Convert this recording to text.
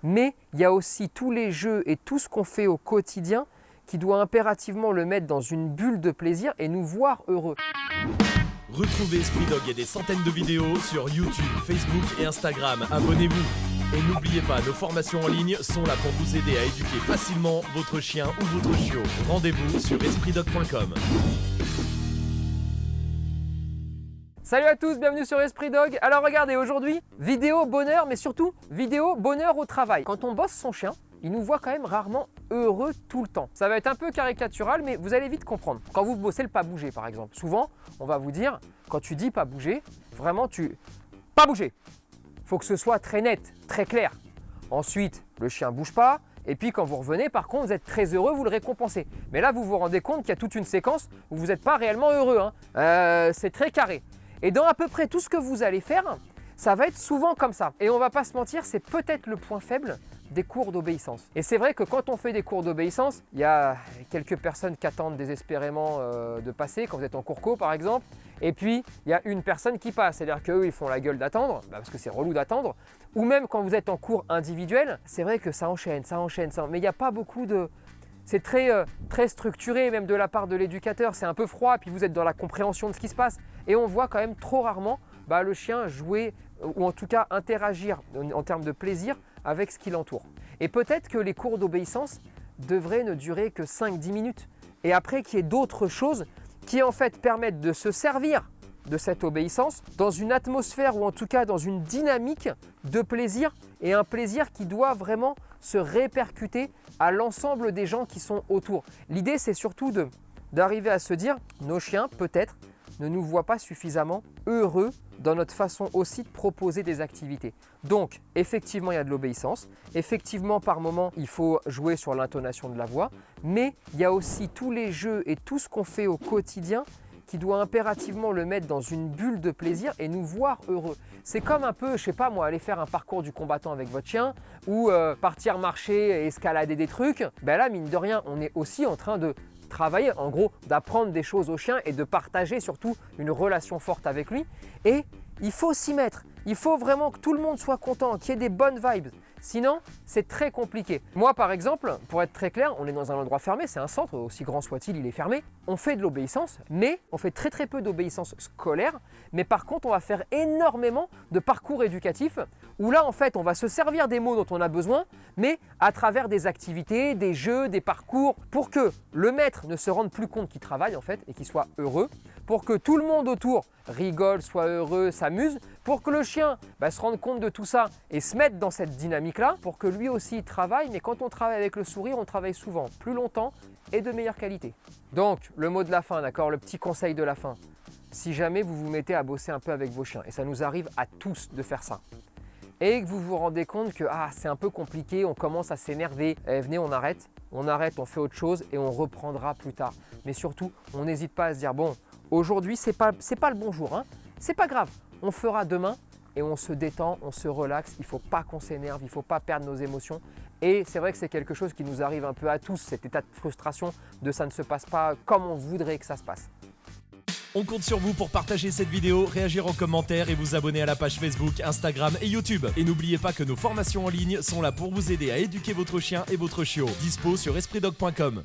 mais il y a aussi tous les jeux et tout ce qu'on fait au quotidien qui doit impérativement le mettre dans une bulle de plaisir et nous voir heureux. Retrouvez Esprit Dog et des centaines de vidéos sur YouTube, Facebook et Instagram. Abonnez-vous. Et n'oubliez pas, nos formations en ligne sont là pour vous aider à éduquer facilement votre chien ou votre chiot. Rendez-vous sur espritdog.com. Salut à tous, bienvenue sur Esprit Dog. Alors regardez, aujourd'hui, vidéo bonheur, mais surtout vidéo bonheur au travail. Quand on bosse son chien, il nous voit quand même rarement heureux tout le temps. Ça va être un peu caricatural, mais vous allez vite comprendre. Quand vous bossez le pas bouger par exemple, souvent on va vous dire, quand tu dis pas bouger, vraiment pas bouger. Faut que ce soit très net, très clair. Ensuite, le chien bouge pas. Et puis quand vous revenez, par contre, vous êtes très heureux, vous le récompensez. Mais là, vous vous rendez compte qu'il y a toute une séquence où vous n'êtes pas réellement heureux. C'est très carré. Et dans à peu près tout ce que vous allez faire, ça va être souvent comme ça. Et on va pas se mentir, c'est peut-être le point faible des cours d'obéissance. Et c'est vrai que quand on fait des cours d'obéissance, il y a quelques personnes qui attendent désespérément de passer, quand vous êtes en cours co par exemple, et puis il y a une personne qui passe, c'est-à-dire qu'eux ils font la gueule d'attendre, parce que c'est relou d'attendre, ou même quand vous êtes en cours individuel, c'est vrai que ça enchaîne, mais il n'y a pas beaucoup de... C'est très structuré même de la part de l'éducateur, c'est un peu froid, puis vous êtes dans la compréhension de ce qui se passe, et on voit quand même trop rarement le chien jouer, ou en tout cas interagir en termes de plaisir avec ce qui l'entoure. Et peut-être que les cours d'obéissance devraient ne durer que 5-10 minutes, et après qu'il y ait d'autres choses qui en fait permettent de se servir de cette obéissance dans une atmosphère ou en tout cas dans une dynamique de plaisir, et un plaisir qui doit vraiment se répercuter à l'ensemble des gens qui sont autour. L'idée c'est surtout d'arriver à se dire, nos chiens peut-être ne nous voient pas suffisamment heureux dans notre façon aussi de proposer des activités. Donc effectivement il y a de l'obéissance, effectivement par moment il faut jouer sur l'intonation de la voix, mais il y a aussi tous les jeux et tout ce qu'on fait au quotidien qui doit impérativement le mettre dans une bulle de plaisir et nous voir heureux. C'est comme un peu, je sais pas moi, aller faire un parcours du combattant avec votre chien ou partir marcher et escalader des trucs. Ben là, mine de rien, on est aussi en train de travailler, en gros, d'apprendre des choses au chien et de partager surtout une relation forte avec lui. Et il faut s'y mettre. Il faut vraiment que tout le monde soit content, qu'il y ait des bonnes vibes. Sinon, c'est très compliqué. Moi, par exemple, pour être très clair, on est dans un endroit fermé, c'est un centre, aussi grand soit-il, il est fermé. On fait de l'obéissance, mais on fait très peu d'obéissance scolaire. Mais par contre, on va faire énormément de parcours éducatifs où là, en fait, on va se servir des mots dont on a besoin, mais à travers des activités, des jeux, des parcours, pour que le maître ne se rende plus compte qu'il travaille, en fait, et qu'il soit heureux, pour que tout le monde autour rigole, soit heureux, s'amuse, pour que le chien se rende compte de tout ça et se mette dans cette dynamique-là, pour que lui aussi il travaille, mais quand on travaille avec le sourire, on travaille souvent plus longtemps et de meilleure qualité. Donc, le mot de la fin, d'accord, le petit conseil de la fin. Si jamais vous vous mettez à bosser un peu avec vos chiens, et ça nous arrive à tous de faire ça, et que vous vous rendez compte que c'est un peu compliqué, on commence à s'énerver, venez on arrête, on fait autre chose et on reprendra plus tard. Mais surtout, on n'hésite pas à se dire, bon, aujourd'hui c'est pas le bon jour, c'est pas grave, on fera demain et on se détend, on se relaxe, il ne faut pas qu'on s'énerve, il ne faut pas perdre nos émotions. Et c'est vrai que c'est quelque chose qui nous arrive un peu à tous, cet état de frustration de ça ne se passe pas comme on voudrait que ça se passe. On compte sur vous pour partager cette vidéo, réagir en commentaire et vous abonner à la page Facebook, Instagram et YouTube. Et n'oubliez pas que nos formations en ligne sont là pour vous aider à éduquer votre chien et votre chiot. Dispo sur espritdog.com.